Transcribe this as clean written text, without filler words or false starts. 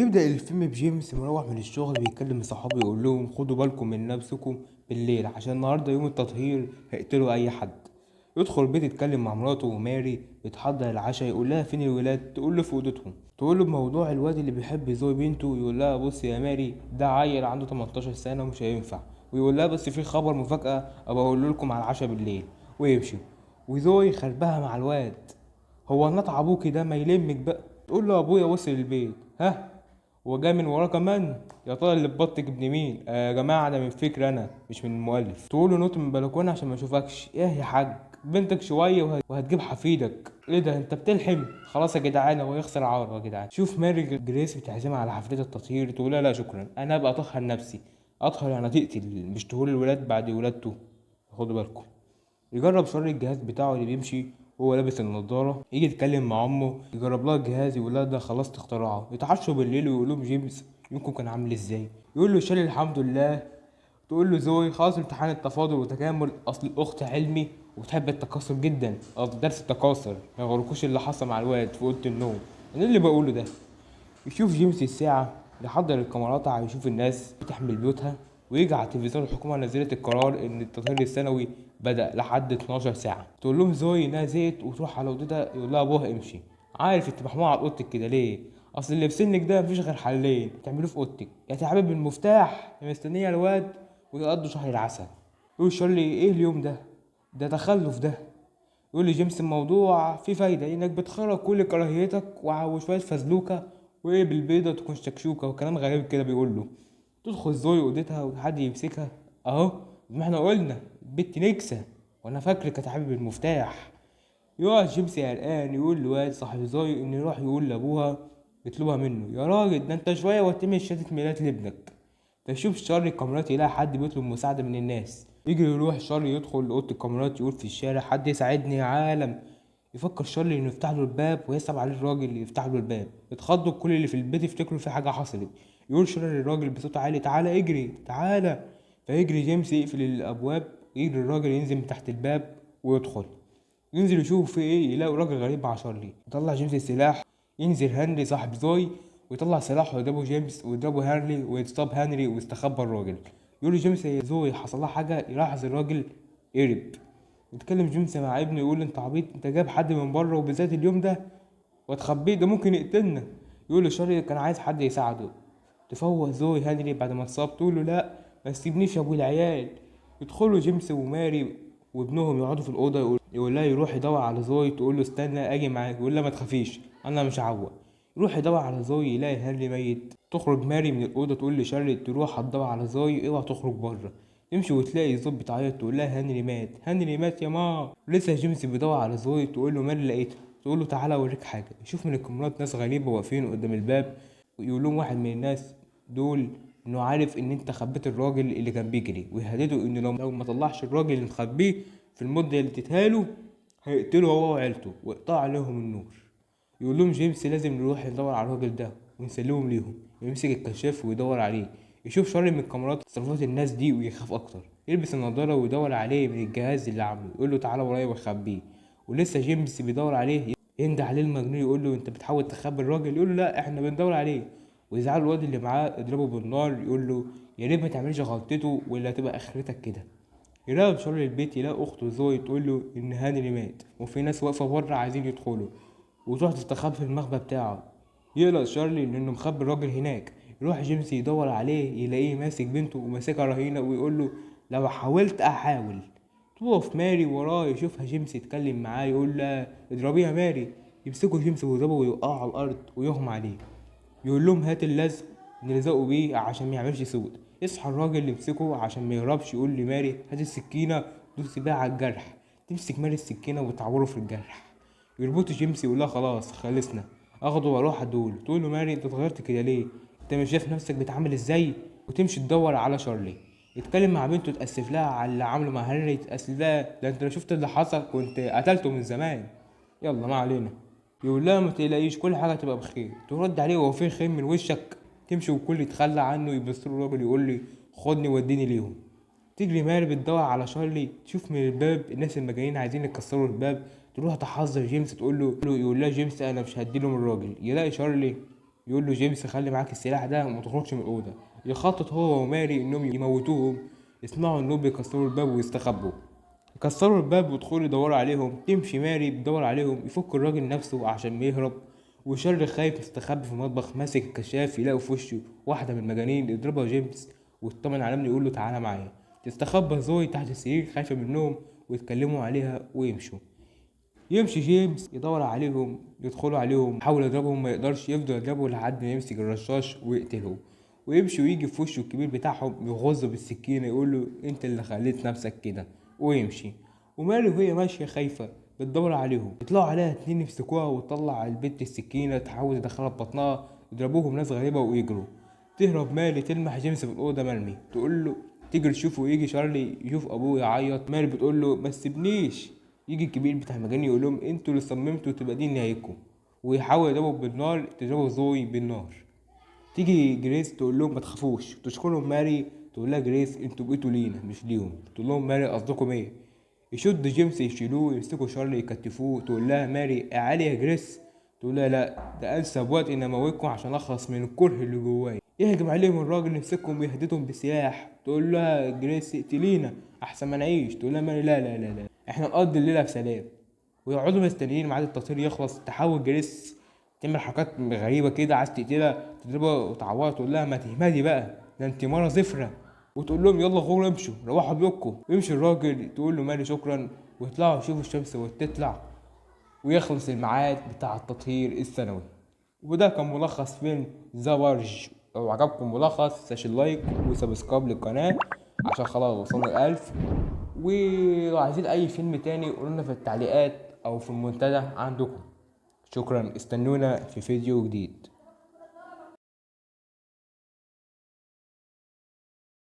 بيبدأ الفيلم بجيمس مروح من الشغل بيكلم صحابه يقول لهم خدوا بالكم من نفسكم بالليل عشان النهارده يوم التطهير هيقتلوا اي حد. يدخل البيت يتكلم مع مراته وماري بتحضر العشاء يقول لها فين الولاد تقول له في اوضتهم. تقول له بموضوع الواد اللي بيحب زوي بنته يقول لها بص يا ماري ده عيل عنده 18 سنة ومش هينفع. ويقول لها بس في خبر مفاجأة ابقى اقول لكم على العشاء بالليل ويمشي. وزوي خربها مع الواد. هو نطع ابوكي ده ما يلمك بقى. تقول له ابويا وصل البيت ها وجاي من وراه كمان. يا ترى اللي ببطك ابن مين يا جماعه ده من فكر انا مش من المؤلف. تقول له نط من البلكونه عشان ما اشوفكش ايه يا حاج بنتك شويه وهتجيب حفيدك. ايه ده انت بتلحم خلاص يا جدعان هو يخسر عاره يا جدعان. شوف ماري جريس بتعزمها على حفلة التطهير تقول لها لا شكرا انا ابقى اطهر نفسي. اطهر يعني تقتل مش تقول الولاد بعد ولادته. خدوا بالكم. يجرب شر الجهاز بتاعه اللي بيمشي وهو لابس النضارة. يجي يتكلم مع أمه يجرب لها الجهاز يقول لها ده خلاص اختراعه. يتعشوا بالليل ويقول لهم جيمس يومكم كان عامل ازاي. يقول له شاري الحمد لله. تقول له زوي خلاص امتحان التفاضل وتكامل اصل الاخت علمي وبتحب التكاثر جدا قصدي درس التكاثر ما يغركوش اللي حصل مع الواد في اوضه النوم. انا اللي بقوله ده. يشوف جيمس الساعة يحضر الكاميرات على يشوف الناس بتحمل بيوتها. ويجي على التلفزيون الحكومة نزلت القرار إن التطهير السنوي بدأ لحد 12 ساعة. تقول لهم زوي إنها زهقت وتروح على أوضتها يقول لها أبوها امشي. عارف أنت محموعة على أوضتك كده ليه؟ أصل اللي في سنك ده مفيش غير حلين تعملوه في أوضتك يا تعبان بالمفتاح يا مستنية الواد ويقضوا شهر العسل. يقول شارلي إيه اليوم ده؟ ده تخلف ده. يقول لي جيمس الموضوع فيه فايدة انك بتخرج كل كراهيتك وشوية فزلوكة وايه بالبيضة تكون شكشوكة وكلام غريب كده بيقول له. تدخل زوي اوضتها وحد يمسكها اهو ما احنا قلنا البت نكسة وانا فاكرك كانت حبيب المفتاح. يقعد جيمس قلقان يقول لواد صاحب زوي انه يروح يقول لابوها يطلبها منه. يا راجل ده انت شوية وتعمل شهادة ميلاد لابنك. فيشوف شارلي الكاميرات يلاقي حد بيطلب مساعدة من الناس. يجي يروح شارلي يدخل لأوضة الكاميرات يقول في الشارع حد يساعدني يا عالم. يفكر شارلي انه يفتح له الباب ويصعب عليه الراجل اللي يفتح له الباب. يتخضوا كل اللي في البيت يفتكروا في حاجة حصلت. يقول شارلي للراجل بصوت عالي تعالى اجري تعالى. فيجري جيمس يقفل الأبواب ويجري الراجل ينزل من تحت الباب ويدخل. ينزل يشوف في ايه يلاقي راجل غريب مع شارلي. يطلع جيمس السلاح. ينزل هنري صاحب زوي ويطلع سلاحه ويضربه جيمس ويضربه هنري ويتصاب هنري ويستخبى الراجل. يقول جيمس يا زوي حصل لها حاجه يلاحظ الراجل قرب. يتكلم جيمس مع ابنه يقول انت عبيط انت جايب حد من بره وبالذات اليوم ده وتخبيه ده ممكن يقتلنا. يقول له شارلي كان عايز حد يساعده. تفوق زوي هنري بعد ما اتصاب تقول له لا ما تسيبنيش يا ابو العيال. يدخلوا جيمس وماري وابنهم يقعدوا في الاوضه يقول لها يروح يدور على زوي تقول له استنى اجي معاك يقول لها ما تخافيش انا مش هعوق. يروح يدور على زوي يلاقي هنري ميت. تخرج ماري من الاوضه تقول لشارلي تروح هتدور على زوي اوعى تخرج بره. تمشي وتلاقي زوي بتعيط تقول لها هنري مات هنري مات يا ما. لسه جيمس بيدور على زوي تقول له ماري لقيتها تقول له تعالى اوريك حاجه. يشوف من الكاميرات ناس غريبه واقفين قدام الباب ويقول لهم واحد من الناس دول انه عارف ان انت خبيت الراجل اللي كان بيجري ويهدده انه لو ما طلعش الراجل اللي مخبيه في المدة اللي تتهاله هيقتله هو وعيلته ويقطع عليهم النور. يقول لهم جيمس لازم نروح ندور على الراجل ده ونسلمهم ليهم. يمسك الكشاف ويدور عليه. يشوف شر من الكاميرات تصرفات الناس دي ويخاف اكتر. يلبس النضارة ويدور عليه من الجهاز اللي عامله يقول له تعالى ورايا ويخبيه. ولسه جيمس بيدور عليه ينده عليه المجنون يقول له انت بتحاول تخبي الراجل يقول له لا احنا بندور عليه. ويزعل الواد اللي معاه يضربه بالنار يقول له يا ريت ما تعملش غلطته ولا هتبقى اخرتك كده. يراقب شر البيت يلاقي اخته زوي تقول له ان هنري مات وفي ناس واقفه بره عايزين يدخلوا. وتروح تستخبى في المخبأ بتاعه. يقلق شارلي لانه مخبي الراجل هناك. يروح جيمس يدور عليه يلاقيه ماسك بنته وماسكها رهينه ويقول له لو حاولت احاول. تقف ماري وراه يشوفها جيمس يتكلم معاه يقول لها اضربيها ماري. يمسكوا جيمس ويضربه ويوقعه على الارض ويغمى عليه. يقول لهم هات اللزق نلزقه بيه عشان ما يعملش صوت. يصحى الراجل اللي يمسكه عشان ما يهربش يقول لماري هات السكينه دوس بيها على الجرح. تمسك ماري السكينه وتعوره في الجرح. يربطه جيمس يقول لها خلاص خلصنا اخده واروح ادول. تقول له ماري انت اتغيرت كده ليه انت مش شايف نفسك بتعامل ازاي. وتمشي تدور على شارلي. يتكلم مع بنته تأسف لها على اللي عمله مع هنري تأسف لها ده انت لو شفت اللي حصل كنت قتلته من زمان. يلا ما علينا. يقول لها ما تقلقيش كل حاجه تبقى بخير. ترد عليه وهو في خير من وشك. تمشي والكل يتخلى عنه يبص له الراجل يقول لي خدني وديني ليهم. تجري ماري بتدور على شارلي تشوف من الباب الناس المجانين عايزين يكسروا الباب. تروح تحذر جيمس تقول له يقول لها جيمس انا مش هديلهم الراجل. يلاقي شارلي يقول له جيمس خلي معاك السلاح ده وما تخرجش من الاوضه. يخطط هو وماري انهم يموتوهم. يسمعوا انهم بيكسروا الباب ويستخبوا. يكسروا الباب ويدخلوا يدوروا عليهم. تمشي ماري بتدور عليهم. يفك الراجل نفسه عشان يهرب. وشر خايف مستخبي في المطبخ ماسك الكشاف. يلاقوا في وشه واحده من المجانين يضربها جيمس ويطمن على ابنه يقول له تعالى معايا. تستخبى زوي تحت السرير خايفه منهم ويتكلموا عليها ويمشوا. يمشي جيمس يدور عليهم. يدخلوا عليهم يحاول يضربهم ما يقدرش. يفضل يضربه لحد ما يمسك الرشاش ويقتله. ويمشي ويجي في وشه الكبير بتاعهم يغزه بالسكينة يقول له انت اللي خليت نفسك كده. ويمشي. وماري وهي ماشية خايفة بتدور عليهم. يطلعوا عليها اتنين يمسكوها وتطلع البنت السكينة تحاول تدخلها في بطنها. يضربوهم ناس غريبة ويجروا. تهرب ماري تلمح جيمس في الأوضة مرمي. تقول له تيجي تشوفه. يجي شارلي يشوف أبوه يعيط. ماري بتقول له ما تسيبنيش. يجي الكبير بتاع المجانين يقول لهم انتوا اللي صممتوا تبقى دي نهايتكم. ويحاول يضربهم بالنار. تضربه زوي بالنار. تيجي جريس تقول لهم ما تخافوش. تشكرهم ماري. تقول لها جريس انتوا بقيتوا لينا مش ليهم. تقول لهم ماري قصدكم ايه. يشد جيمس يشيلوه. يمسكوا شارلي يكتفوه. تقول لها ماري اعالي يا جريس. تقول لها لا ده انسب وقت اني اموتكم عشان اخلص من الكره اللي جواي. يهجم عليهم الراجل يمسكهم ويهددهم بسلاح. تقول لها جريس اقتلينا احسن ما نعيش. تقول لها ماري لا لا لا لا احنا نقضي الليله بسلام. ويقعدوا مستنيين ميعاد التطهير يخلص. تحاول جريس تعمل حركات غريبة كده عايز تقتلها. تضربها وتعورها. تقول لها ما تهمدي بقى ده انت مرة زفرة. وتقول لهم يلا غور امشوا روحوا بيوتكم. ويمشي الراجل. تقول له ماري شكرا. ويطلعوا يشوفوا الشمس وتطلع. ويخلص الميعاد بتاع التطهير السنوي. وده كان ملخص فيلم ذا بارج. لو عجبكم ملخص تشيل لايك وسبسكرايب للقناة عشان خلاص وصلنا 1000. ولو عايزين اي فيلم تاني قولولنا في التعليقات او في المنتدى عندكم. شكرا استنونا في فيديو جديد.